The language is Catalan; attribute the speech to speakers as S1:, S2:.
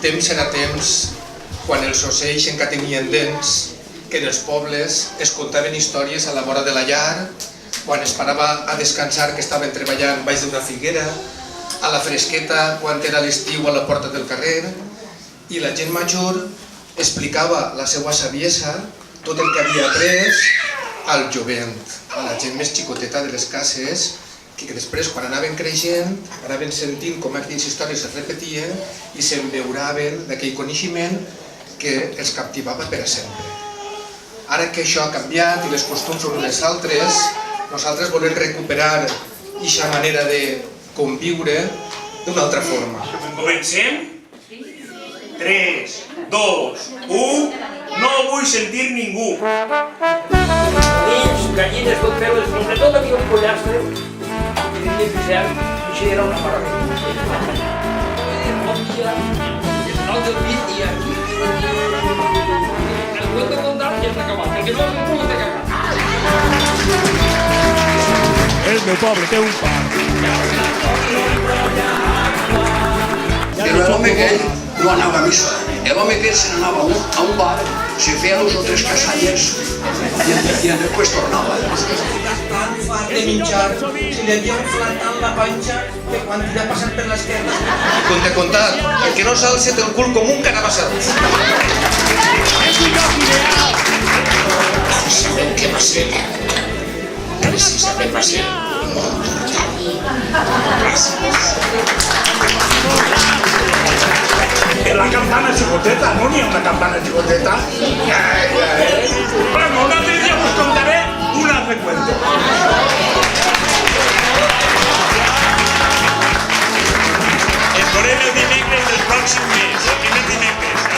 S1: Temps era temps quan els ocells encara tenien dents, que en els pobles es contaven històries a la vora de la llar, quan es parava a descansar que estaven treballant baix d'una figuera, a la fresqueta quan era l'estiu a la porta del carrer, i la gent major explicava la seva saviesa, tot el que havia après al jovent, a la gent més xicoteta de les cases, que després, quan anaven creixent, anaven sentint com aquelles històries es repetien i s'embeuraven d'aquell coneixement que els captivava per a sempre. Ara que això ha canviat i les costums són unes altres, nosaltres volem recuperar aquesta manera de conviure d'una altra forma.
S2: Comencem? 3, 2, 1... No vull sentir ningú.
S3: Ells, gallines, tot veu, sobretot havia un pollastre, que diria Josep, això era una meravella. Bon dia, el final del vídeo. El cuento contar ja està acabat, perquè no és un de cagar.
S4: El meu poble té un parc.
S5: Però l'home aquell no anava a missa. L'home aquell se n'anava a un bar, se feia 2 o 3 casalles i després tornava.
S1: Tan fart de menjar, si li havia inflat la panxa que quan tira passant per l'esquerra. I compte contat, el que no s'alça té el cul com un carabassat.
S5: Sabem què va ser. Si sabem va ser.
S2: La campana xicoteta, no n'hi ha una campana xicoteta? Bueno, un altre dia us contaré un altre cuento.
S6: Ens veurem el dimecres del pròxim mes, el primer dimecres.